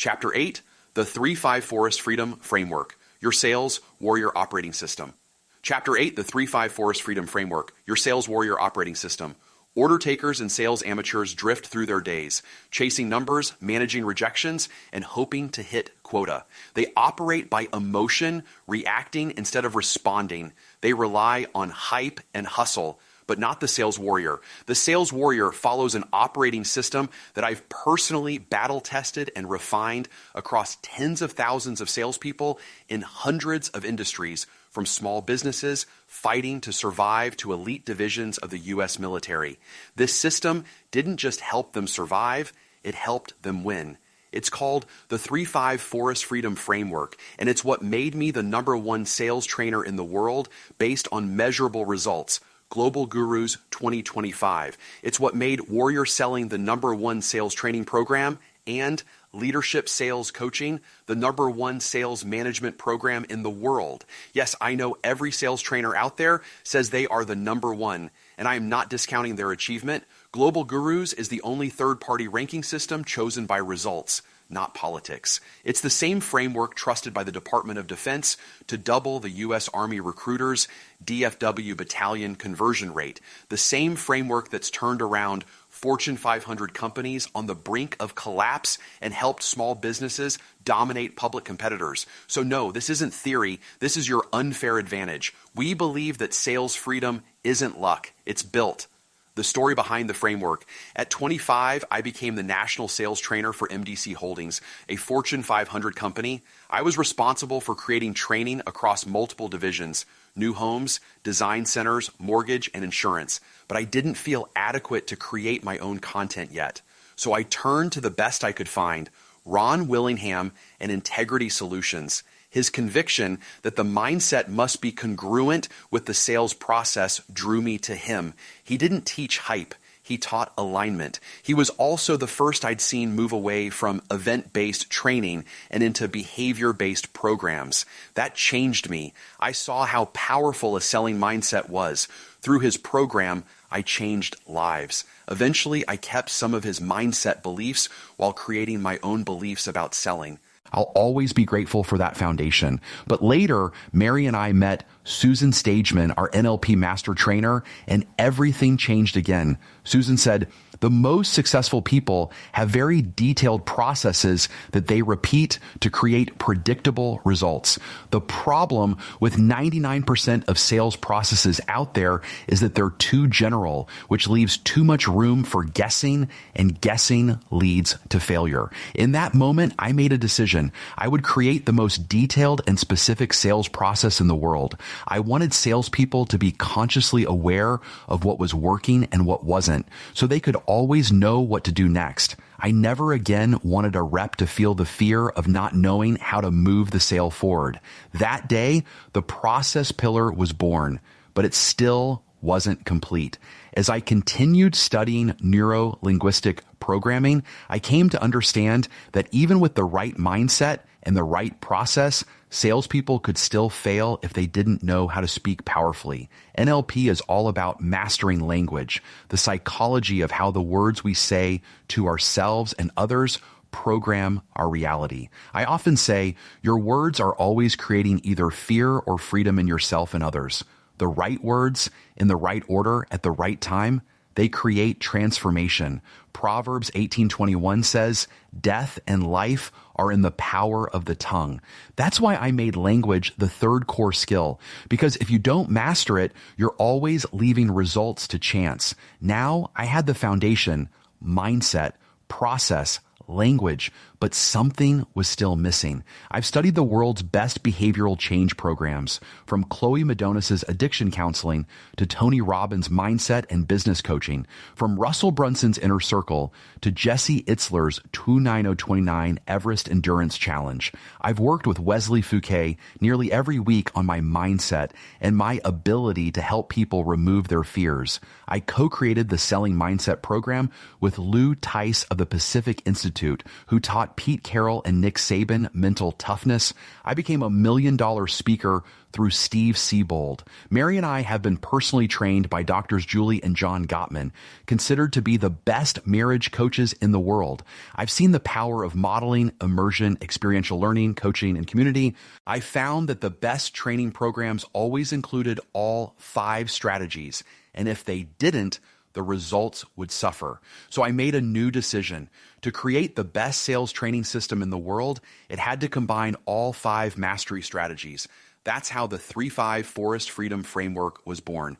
Chapter 8, the 3-5 Forrest Freedom Framework, your sales warrior operating system. Chapter 8, the 3-5 Forrest Freedom Framework, your sales warrior operating system. Order takers and sales amateurs drift through their days, chasing numbers, managing rejections, and hoping to hit quota. They operate by emotion, reacting instead of responding. They rely on hype and hustle, but not the sales warrior. The sales warrior follows an operating system that I've personally battle-tested and refined across tens of thousands of salespeople in hundreds of industries, from small businesses fighting to survive to elite divisions of the U.S. military. This system didn't just help them survive, it helped them win. It's called the 3-5 Forrest Freedom Framework, and it's what made me the #1 sales trainer in the world based on measurable results. Global Gurus 2025. It's what made Warrior Selling the #1 sales training program and Leadership Sales Coaching the #1 sales management program in the world. Yes, I know every sales trainer out there says they are the #1, and I am not discounting their achievement. Global Gurus is the only third-party ranking system chosen by results, not politics. It's the same framework trusted by the Department of Defense to double the U.S. Army recruiters' DFW battalion conversion rate. The same framework that's turned around Fortune 500 companies on the brink of collapse and helped small businesses dominate public competitors. So no, this isn't theory. This is your unfair advantage. We believe that sales freedom isn't luck. It's built. The story behind the framework. At 25, I became the national sales trainer for MDC Holdings, a Fortune 500 company. I was responsible for creating training across multiple divisions: new homes, design centers, mortgage, and insurance. But I didn't feel adequate to create my own content yet. So I turned to the best I could find, Ron Willingham and Integrity Solutions. His conviction that the mindset must be congruent with the sales process drew me to him. He didn't teach hype. He taught alignment. He was also the first I'd seen move away from event-based training and into behavior-based programs. That changed me. I saw how powerful a selling mindset was. Through his program, I changed lives. Eventually, I kept some of his mindset beliefs while creating my own beliefs about selling. I'll always be grateful for that foundation. But later, Mary and I met Susan Stageman, our NLP master trainer, and everything changed again. Susan said, the most successful people have very detailed processes that they repeat to create predictable results. The problem with 99% of sales processes out there is that they're too general, which leaves too much room for guessing, and guessing leads to failure. In that moment, I made a decision. I would create the most detailed and specific sales process in the world. I wanted salespeople to be consciously aware of what was working and what wasn't, so they could always know what to do next. I never again wanted a rep to feel the fear of not knowing how to move the sale forward. That day, the process pillar was born, but it still wasn't complete. As I continued studying neuro-linguistic programming, I came to understand that even with the right mindset and the right process, salespeople could still fail if they didn't know how to speak powerfully. NLP is all about mastering language, the psychology of how the words we say to ourselves and others program our reality. I often say, your words are always creating either fear or freedom in yourself and others. The right words in the right order at the right time, they create transformation. Proverbs 18:21 says, death and life are in the power of the tongue. That's why I made language the third core skill, because if you don't master it, you're always leaving results to chance. Now I had the foundation, mindset, process, language, but something was still missing. I've studied the world's best behavioral change programs, from Chloe Madonis's addiction counseling to Tony Robbins' mindset and business coaching, from Russell Brunson's Inner Circle to Jesse Itzler's 29029 Everest Endurance Challenge. I've worked with Wesley Fouquet nearly every week on my mindset and my ability to help people remove their fears. I co-created the Selling Mindset program with Lou Tice of the Pacific Institute Institute, who taught Pete Carroll and Nick Saban mental toughness. I became a $1 million speaker through Steve Siebold. Mary and I have been personally trained by Doctors Julie and John Gottman, considered to be the best marriage coaches in the world. I've seen the power of modeling, immersion, experiential learning, coaching, and community. I found that the best training programs always included all 5 strategies, and if they didn't, the results would suffer. So I made a new decision. To create the best sales training system in the world, it had to combine all 5 mastery strategies. That's how the 3-5 Forrest Freedom Framework was born.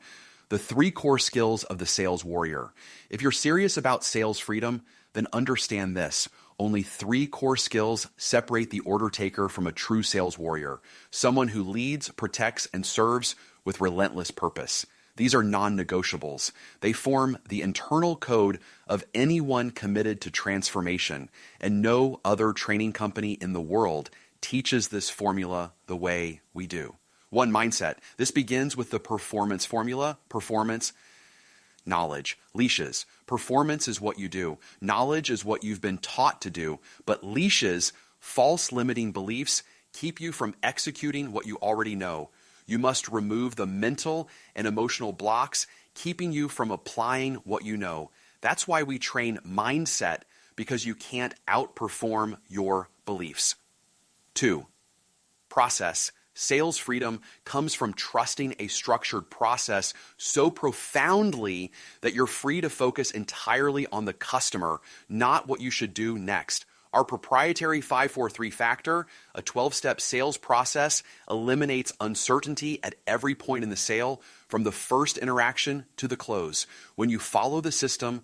The 3 core skills of the sales warrior. If you're serious about sales freedom, then understand this. Only 3 core skills separate the order taker from a true sales warrior. Someone who leads, protects, and serves with relentless purpose. These are non-negotiables. They form the internal code of anyone committed to transformation, and no other training company in the world teaches this formula the way we do. 1, mindset. This begins with the performance formula. Performance, knowledge. Leashes. Performance is what you do. Knowledge is what you've been taught to do. But leashes, false limiting beliefs, keep you from executing what you already know. You must remove the mental and emotional blocks, keeping you from applying what you know. That's why we train mindset, because you can't outperform your beliefs. 2, process. Sales freedom comes from trusting a structured process so profoundly that you're free to focus entirely on the customer, not what you should do next. Our proprietary 5-4-3 factor, a 12-step sales process, eliminates uncertainty at every point in the sale, from the first interaction to the close. When you follow the system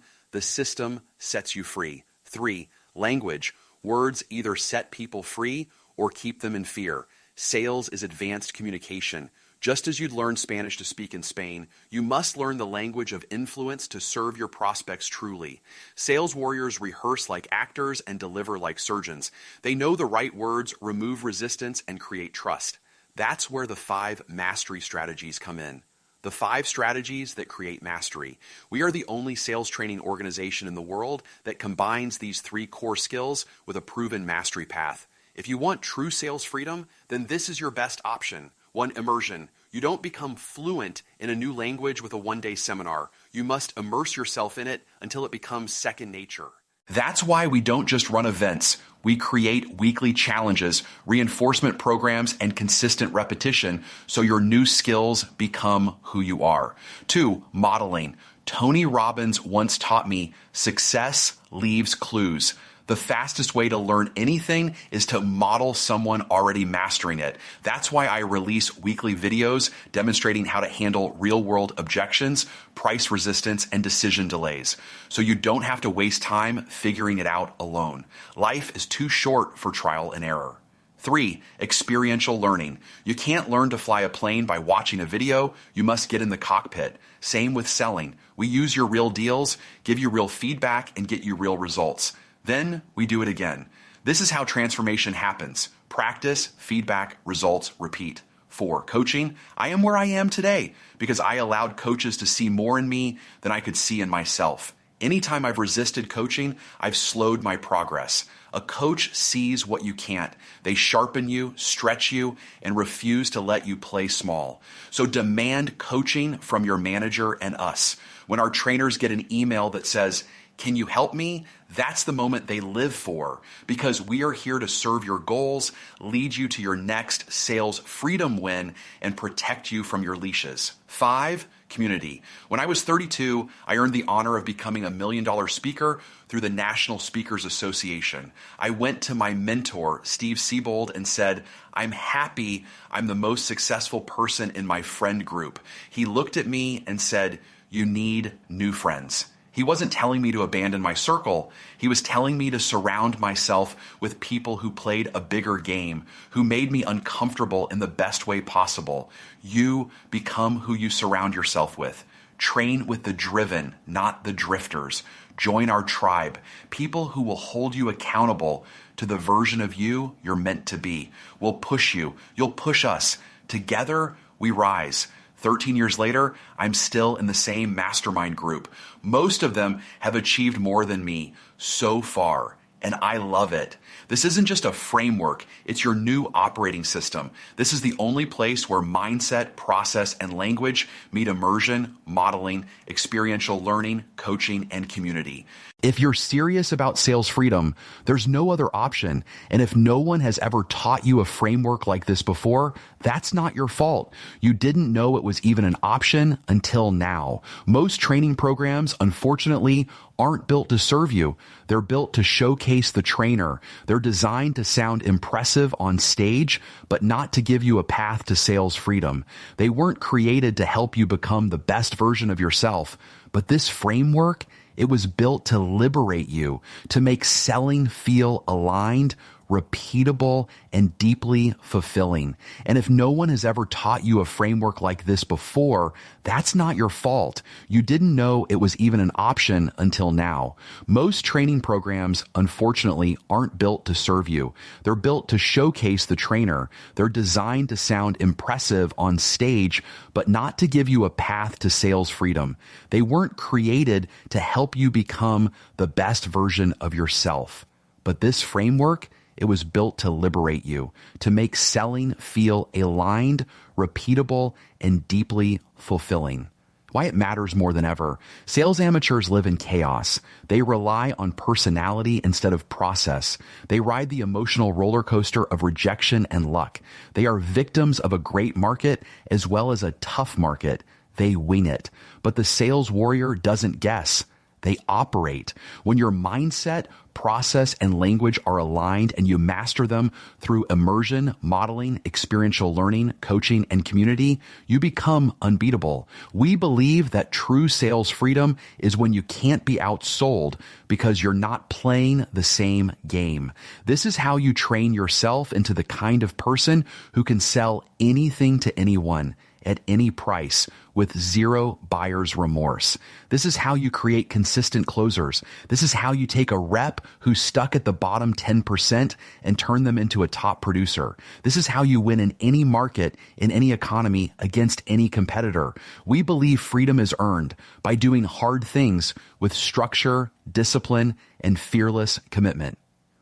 sets you free. 3, language. Words either set people free or keep them in fear. Sales is advanced communication. Just as you'd learn Spanish to speak in Spain, you must learn the language of influence to serve your prospects truly. Sales warriors rehearse like actors and deliver like surgeons. They know the right words, remove resistance, and create trust. That's where the 5 mastery strategies come in. The 5 strategies that create mastery. We are the only sales training organization in the world that combines these 3 core skills with a proven mastery path. If you want true sales freedom, then this is your best option. 1, immersion. You don't become fluent in a new language with a 1-day seminar. You must immerse yourself in it until it becomes second nature. That's why we don't just run events. We create weekly challenges, reinforcement programs, and consistent repetition so your new skills become who you are. 2, modeling. Tony Robbins once taught me, success leaves clues. The fastest way to learn anything is to model someone already mastering it. That's why I release weekly videos demonstrating how to handle real-world objections, price resistance, and decision delays, so you don't have to waste time figuring it out alone. Life is too short for trial and error. 3, experiential learning. You can't learn to fly a plane by watching a video. You must get in the cockpit. Same with selling. We use your real deals, give you real feedback, and get you real results. Then we do it again. This is how transformation happens. Practice, feedback, results, repeat. 4, coaching. I am where I am today because I allowed coaches to see more in me than I could see in myself. Anytime I've resisted coaching, I've slowed my progress. A coach sees what you can't. They sharpen you, stretch you, and refuse to let you play small. So demand coaching from your manager and us. When our trainers get an email that says, "Can you help me?" That's the moment they live for, because we are here to serve your goals, lead you to your next sales freedom win, and protect you from your leashes. 5, community. When I was 32, I earned the honor of becoming a $1 million speaker through the National Speakers Association. I went to my mentor, Steve Siebold, and said, "I'm happy I'm the most successful person in my friend group." He looked at me and said, "You need new friends." He wasn't telling me to abandon my circle. He was telling me to surround myself with people who played a bigger game, who made me uncomfortable in the best way possible. You become who you surround yourself with. Train with the driven, not the drifters. Join our tribe, people who will hold you accountable to the version of you you're meant to be. We'll push you. You'll push us. Together, we rise. 13 years later, I'm still in the same mastermind group. Most of them have achieved more than me so far. and I love it. This isn't just a framework, it's your new operating system. This is the only place where mindset, process, and language meet immersion, modeling, experiential learning, coaching, and community. If you're serious about sales freedom, there's no other option. And if no one has ever taught you a framework like this before, that's not your fault. You didn't know it was even an option until now. Most training programs, unfortunately, aren't built to serve you. They're built to showcase the trainer. They're designed to sound impressive on stage, but not to give you a path to sales freedom. They weren't created to help you become the best version of yourself. But this framework, it was built to liberate you, to make selling feel aligned, repeatable, and deeply fulfilling. And if no one has ever taught you a framework like this before, that's not your fault. You didn't know it was even an option until now. Most training programs, unfortunately, aren't built to serve you. They're built to showcase the trainer. They're designed to sound impressive on stage, but not to give you a path to sales freedom. They weren't created to help you become the best version of yourself. But this framework, it was built to liberate you, to make selling feel aligned, repeatable, and deeply fulfilling. Why it matters more than ever. Sales amateurs live in chaos. They rely on personality instead of process. They ride the emotional roller coaster of rejection and luck. They are victims of a great market as well as a tough market. They wing it. But the sales warrior doesn't guess. They operate. When your mindset, process, and language are aligned and you master them through immersion, modeling, experiential learning, coaching, and community, you become unbeatable. We believe that true sales freedom is when you can't be outsold because you're not playing the same game. This is how you train yourself into the kind of person who can sell anything to anyone at any price with zero buyer's remorse. This is how you create consistent closers. This is how you take a rep who's stuck at the bottom 10% and turn them into a top producer. This is how you win in any market, in any economy, against any competitor. We believe freedom is earned by doing hard things with structure, discipline, and fearless commitment.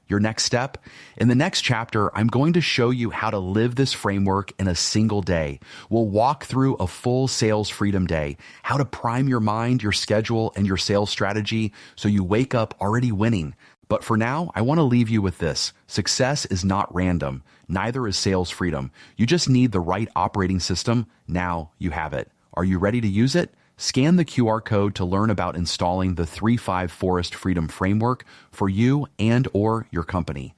Your next step? In the next chapter, I'm going to show you how to live this framework in a single day. We'll walk through a full sales freedom day, how to prime your mind, your schedule, and your sales strategy so you wake up already winning. But for now, I want to leave you with this. Success is not random. Neither is sales freedom. You just need the right operating system. Now you have it. Are you ready to use it? Scan the QR code to learn about installing the 3-5 Forrest Freedom Framework for you and or your company.